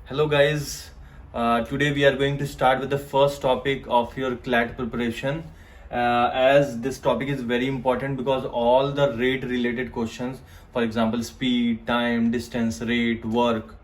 Hello guys, today we are going to start with the first topic of your CLAT preparation. As this topic is very important because all the rate related questions, for example speed, time, distance, rate, work,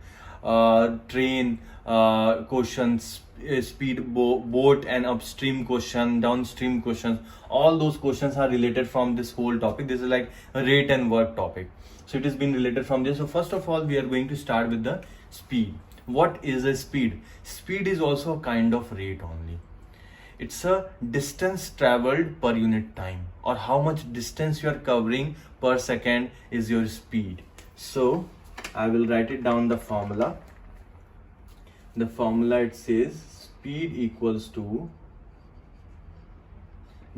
train questions, boat and upstream question, downstream questions, all those questions are related from this whole topic. This is like a rate and work topic, so it has been related from this. So first of all we are going to start with the speed. What is a speed? Speed is also a kind of rate only. It's a distance traveled per unit time, or how much distance you are covering per second is your speed. So I will write it down the formula. The formula, it says speed equals to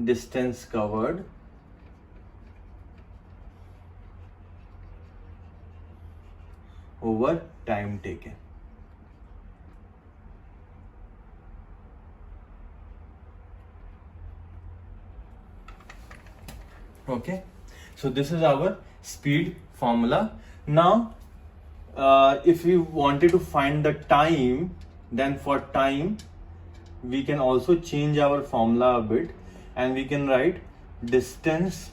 distance covered over time taken. Okay, so this is our speed formula. Now if we wanted to find the time, then for time we can also change our formula a bit, and we can write distance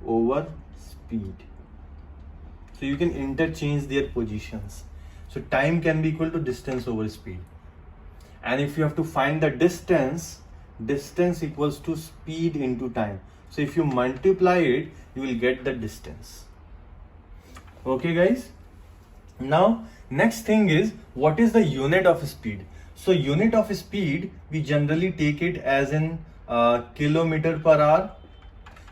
over speed. So you can interchange their positions. So time can be equal to distance over speed, and if you have to find the distance, distance equals to speed into time. So if you multiply it, you will get the distance. Okay guys, now next thing is, what is the unit of speed? So unit of speed, we generally take it as in kilometer per hour.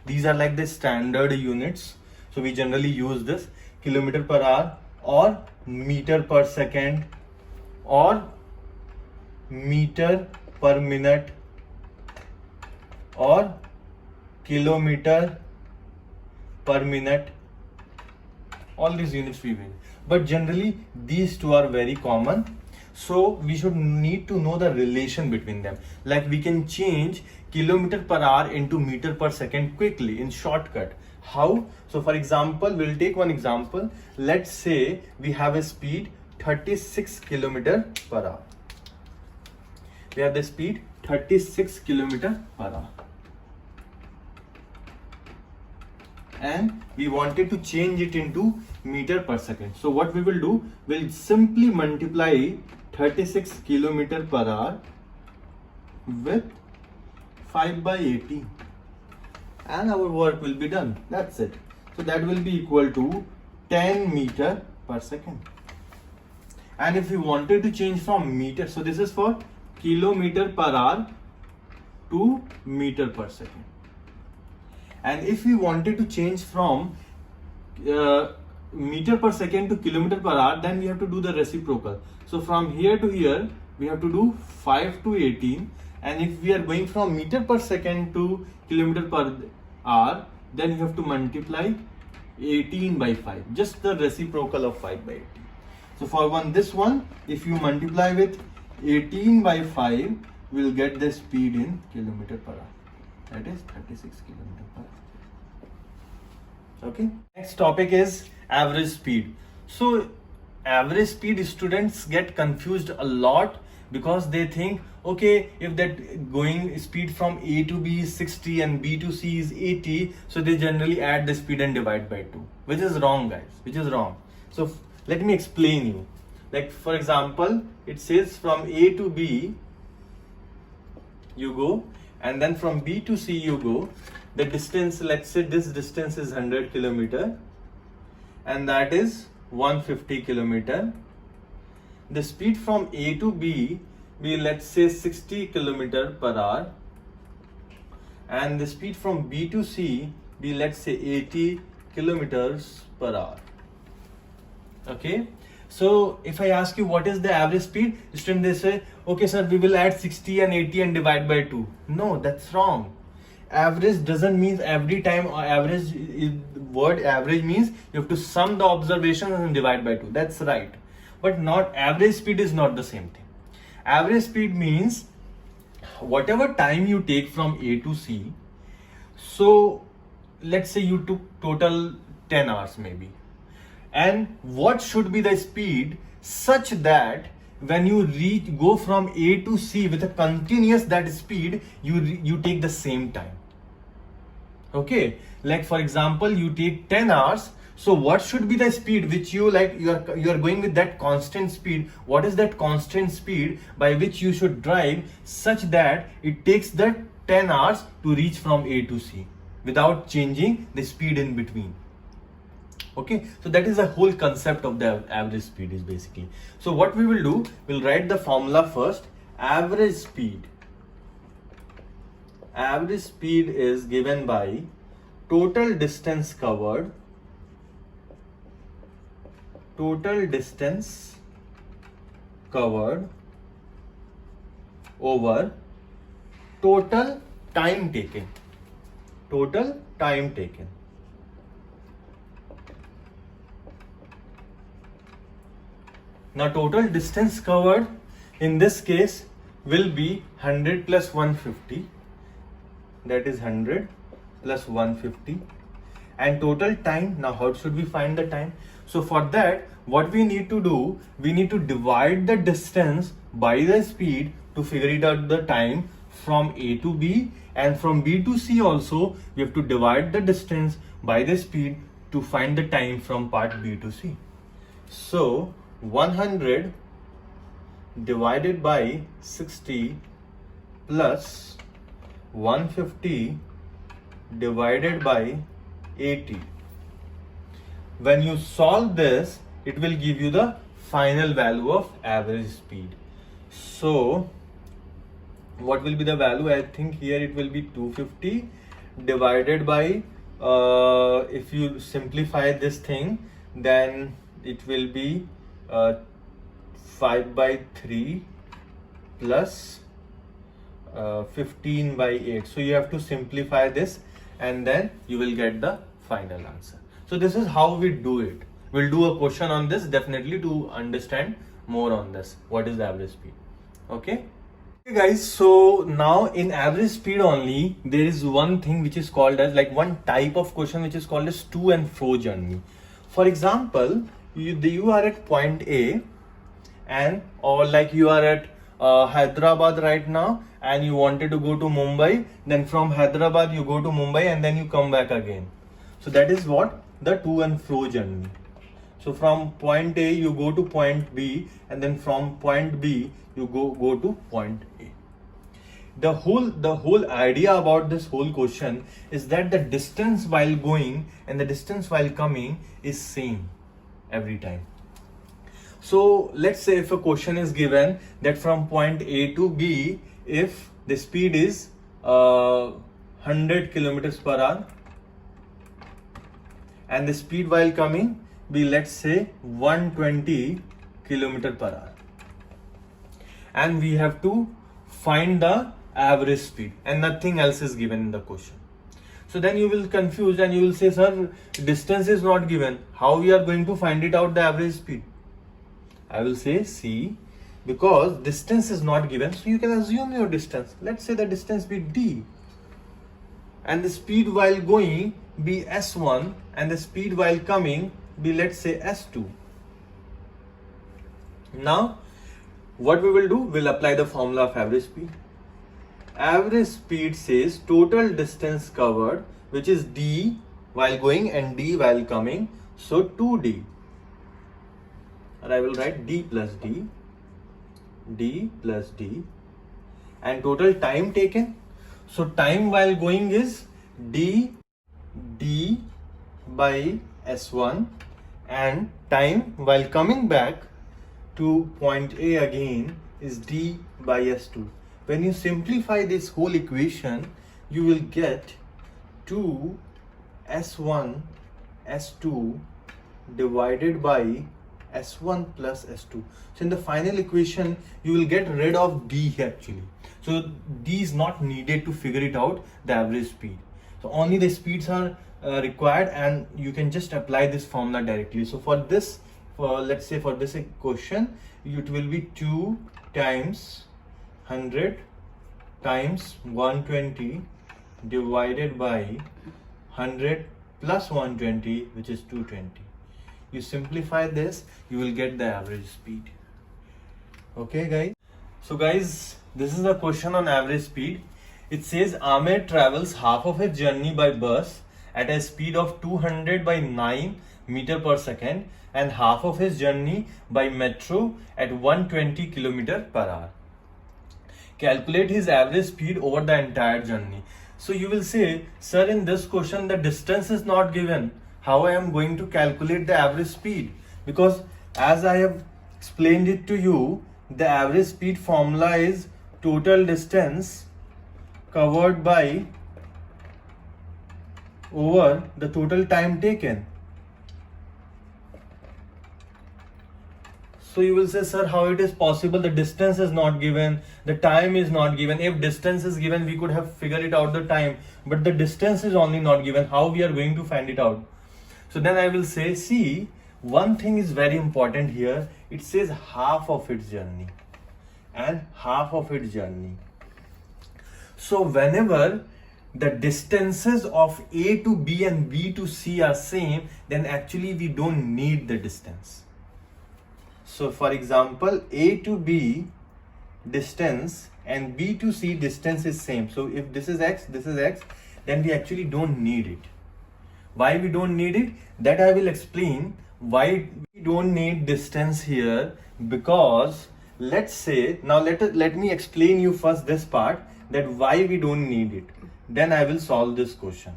These are like the standard units, so we generally use this kilometer per hour, or meter per second, or meter per minute, or kilometer per minute. All these units we use, but generally these two are very common, so we should need to know the relation between them. Like we can change kilometer per hour into meter per second quickly in shortcut. How? So for example, we'll take one example. Let's say we have a speed 36 kilometer per hour. We have the speed 36 kilometer per hour, and we wanted to change it into meter per second. So what we will do, we'll simply multiply 36 kilometer per hour with 5 by 80, and our work will be done. That's it. So that will be equal to 10 meter per second. And if we wanted to change from meter, so this is for kilometer per hour to meter per second. And if we wanted to change from meter per second to kilometer per hour, then we have to do the reciprocal. So from here to here, we have to do 5 to 18. And if we are going from meter per second to kilometer per hour, then you have to multiply 18 by 5, just the reciprocal of 5 by 18. So for this one, if you multiply with 18 by 5, we will get the speed in kilometer per hour. That is 36 kilometer per hour. Okay. Next topic is average speed. So average speed, students get confused a lot because they think, okay, if that going speed from A to B is 60 and B to C is 80, so they generally add the speed and divide by 2, which is wrong guys, which is wrong. So let me explain you. Like for example, it says from A to B you go, and then from B to C you go. The distance, let's say this distance is 100 kilometer, and that is 150 kilometer. The speed from A to B be, let's say, 60 kilometer per hour, and the speed from B to C be, let's say, 80 kilometers per hour. Okay. So if I ask you what is the average speed, student, they say, okay sir, we will add 60 and 80 and divide by 2. No, that's wrong. Average doesn't mean every time, or average word average means you have to sum the observations and divide by 2. That's right. But not average speed is not the same thing. Average speed means whatever time you take from A to C. So let's say you took total 10 hours maybe, and what should be the speed such that when you go from A to C with a continuous that speed, you take the same time. Okay, like for example, you take 10 hours. So what should be the speed which you are going with that constant speed? What is that constant speed by which you should drive such that it takes that 10 hours to reach from A to C without changing the speed in between? Okay, so that is the whole concept of the average speed is basically. So what we will do, we'll write the formula first. Average speed is given by total distance covered over total time taken. Now total distance covered in this case will be 100 plus 150, that is 100 plus 150, and total time. Now how should we find the time? So for that, what we need to do, we need to divide the distance by the speed to figure it out the time from A to B, and from B to C also we have to divide the distance by the speed to find the time from part B to C. So 100 divided by 60 plus 150 divided by 80. When you solve this, it will give you the final value of average speed. So what will be the value? I think here it will be 250 divided by, if you simplify this thing, then it will be 5 by 3 plus 15 by 8. So you have to simplify this and then you will get the final answer. So this is how we do it. We'll do a question on this definitely to understand more on this. What is the average speed? Okay. Okay guys, so now in average speed only, there is one thing which is called as, like, one type of question which is called as to and fro journey. For example, you are at point A, and or like you are at Hyderabad right now and you wanted to go to Mumbai, then from Hyderabad you go to Mumbai and then you come back again. So that is what the to and fro journey. So from point A you go to point B, and then from point B you go to point A. The whole idea about this whole question is that the distance while going and the distance while coming is same every time. So let's say if a question is given that from point A to B, if the speed is 100 kilometers per hour and the speed while coming be, let's say, 120 kilometers per hour, and we have to find the average speed and nothing else is given in the question. So then you will confuse and you will say, sir, distance is not given, how we are going to find it out the average speed? I will say, see, because distance is not given, so you can assume your distance. Let's say the distance be d and the speed while going be s1 and the speed while coming be, let's say, s2. Now what we will do, we'll apply the formula of average speed. Average speed says total distance covered, which is d while going and d while coming, so 2d, and I will write d plus d, and total time taken. So time while going is d by s1, and time while coming back to point A again is d by s2. When you simplify this whole equation, you will get 2 s1 s2 divided by s1 plus s2. So in the final equation, you will get rid of d actually. So d is not needed to figure it out the average speed. So only the speeds are required, and you can just apply this formula directly. So for this, let's say for this question, it will be 2 times 100 times 120 divided by 100 plus 120, which is 220. You simplify this, you will get the average speed. Okay guys, so guys, this is a question on average speed. It says Ahmed travels half of his journey by bus at a speed of 200 by 9 meter per second and half of his journey by metro at 120 kilometer per hour. Calculate his average speed over the entire journey. So you will say, sir, in this question the distance is not given. How I am going to calculate the average speed? Because as I have explained it to you, the average speed formula is total distance covered by over the total time taken. So you will say, sir, how it is possible? The distance is not given, the time is not given. If distance is given, we could have figured it out the time, but the distance is only not given. How we are going to find it out? So then I will say, see, one thing is very important here. It says half of its journey and half of its journey. So whenever the distances of A to B and B to C are same, then actually we don't need the distance. So for example, A to B distance and B to C distance is same. So if this is X, then we actually don't need it. Why we don't need it? That I will explain why we don't need distance here. Because let's say, now let me explain you first this part, that why we don't need it. Then I will solve this question.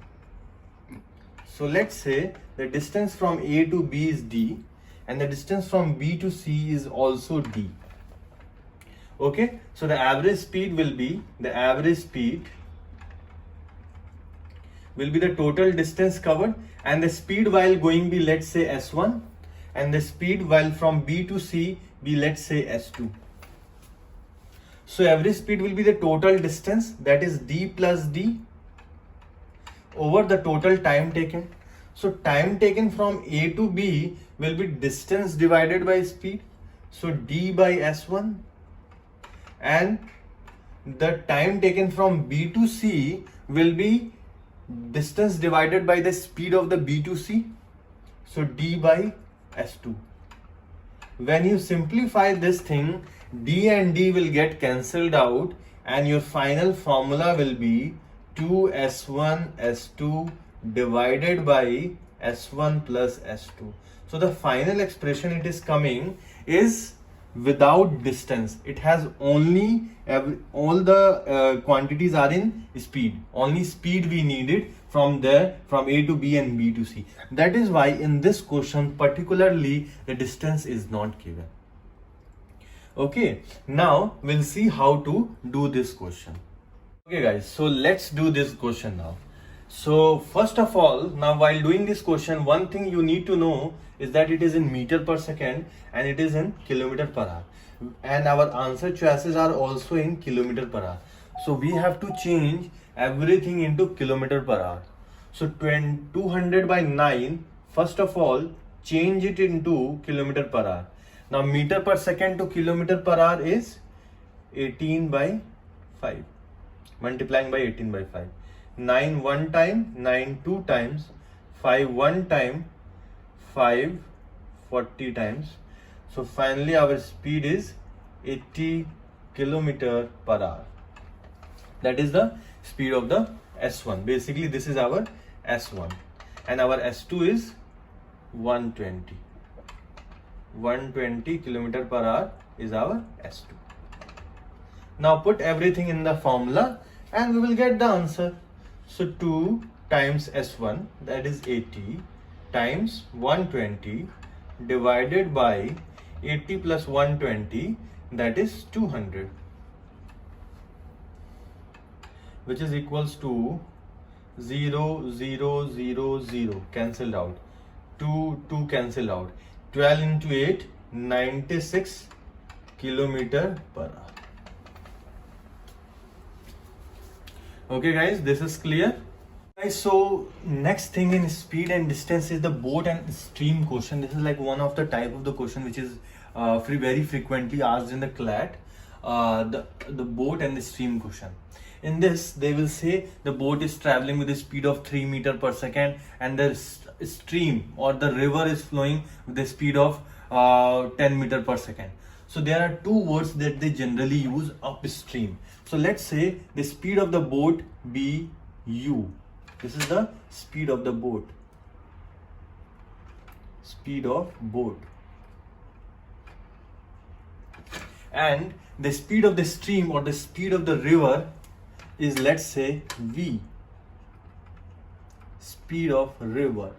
So let's say the distance from A to B is D and the distance from B to C is also D. Okay, so the average speed will be the total distance covered, and the speed while going be, let's say, S1, and the speed while from B to C be, let's say, S2. So average speed will be the total distance, that is D plus D, over the total time taken. So time taken from A to B will be distance divided by speed, so D by S1, and the time taken from B to C will be distance divided by the speed of the B to C, so D by S2. When you simplify this thing, D and D will get cancelled out and your final formula will be 2S1 S2 divided by S1 plus S2. So the final expression it is coming is without distance. It has only all the quantities are in speed. Only speed we needed from there, from A to B and B to C. That is why in this question particularly the distance is not given. Okay, now we'll see how to do this question. Okay guys, so let's do this question now. So first of all, now while doing this question, one thing you need to know is that it is in meter per second and it is in kilometer per hour, and our answer choices are also in kilometer per hour. So we have to change everything into kilometer per hour. So 200 by 9, first of all change it into kilometer per hour. Now meter per second to kilometer per hour is 18 by 5, multiplying by 18 by 5. 9 one time, 9 two times, 5 one time, 5 40 times. So finally our speed is 80 kilometer per hour. That is the speed of the S1. Basically this is our S1 and our S2 is 120. 120 kilometer per hour is our S2. Now put everything in the formula and we will get the answer. So 2 times S1, that is 80, times 120 divided by 80 plus 120, that is 200, which is equals to 0, 0, 0, 0, cancelled out, 2 cancelled out, 12 into 8, 96 kilometer per hour. Okay guys, this is clear. Guys, so next thing in speed and distance is the boat and stream question. This is like one of the type of the question which is very frequently asked in the CLAT, the boat and the stream question. In this, they will say the boat is traveling with a speed of 3 meters per second, and the stream or the river is flowing with a speed of 10 meters per second. So there are two words that they generally use: upstream. So let's say the speed of the boat be u. This is the speed of the boat. Speed of boat. And the speed of the stream or the speed of the river is, let's say, v. Speed of river.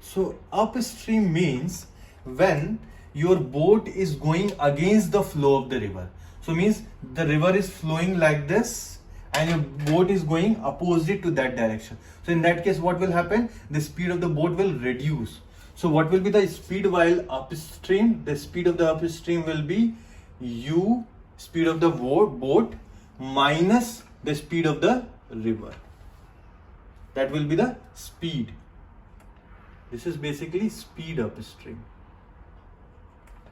So upstream means when your boat is going against the flow of the river. So means the river is flowing like this and your boat is going opposite to that direction. So in that case, what will happen? The speed of the boat will reduce. So what will be the speed while upstream? The speed of the upstream will be u, speed of the boat, minus the speed of the river. That will be the speed. This is basically speed upstream.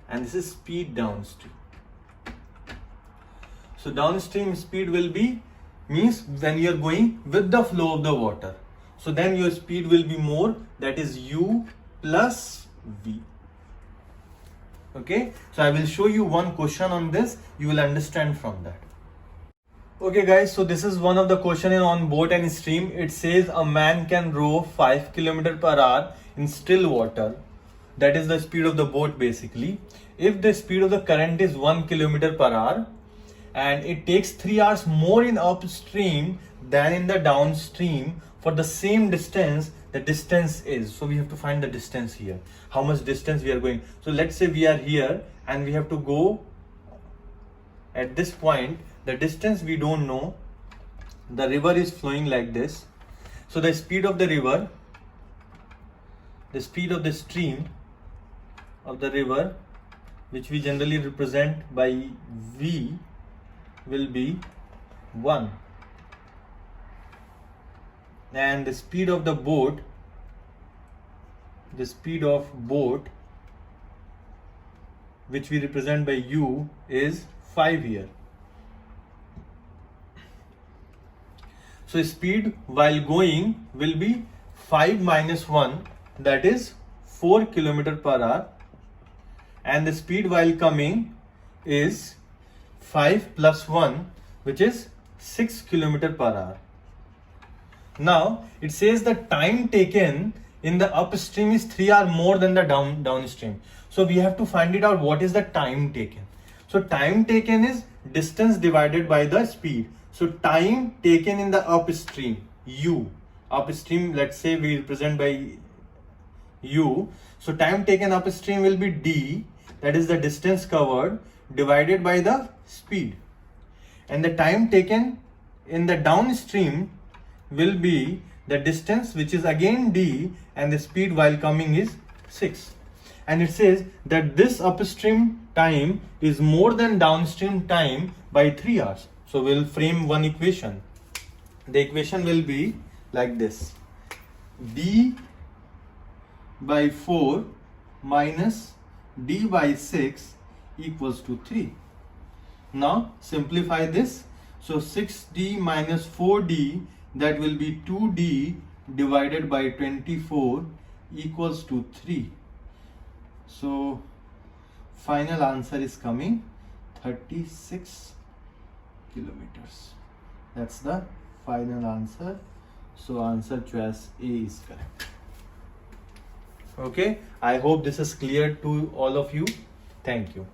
And this is speed downstream. So downstream speed will be, means when you are going with the flow of the water. So then your speed will be more, that is u plus v. Okay, so I will show you one question on this. You will understand from that. Okay guys, so this is one of the question on boat and stream. It says a man can row 5 km per hour in still water. That is the speed of the boat basically. If the speed of the current is 1 km per hour and it takes 3 hours more in upstream than in the downstream for the same distance, the distance is, so we have to find the distance here, how much distance we are going. So let's say we are here and we have to go at this point. The distance we don't know. The river is flowing like this. So the speed of the river, the speed of the stream of the river, which we generally represent by v, will be 1. And the speed of the boat, which we represent by u, is 5 here. So speed while going will be 5 minus 1, that is 4 km per hour, and the speed while coming is 5 plus 1, which is 6 km per hour. Now it says the time taken in the upstream is 3 hours more than the downstream. So we have to find it out, what is the time taken. So time taken is distance divided by the speed. So time taken in the upstream, u, upstream, let's say we represent by u. So time taken upstream will be d, that is the distance covered, divided by the speed. And the time taken in the downstream will be the distance, which is again d, and the speed while coming is 6. And it says that this upstream time is more than downstream time by 3 hours. So we'll frame one equation. The equation will be like this: d by 4 minus d by 6 equals to 3. Now simplify this. So 6d minus 4d, that will be 2d divided by 24 equals to 3. So final answer is coming 36 kilometers. That's the final answer. So answer choice A is correct. Okay, I hope this is clear to all of you. Thank you.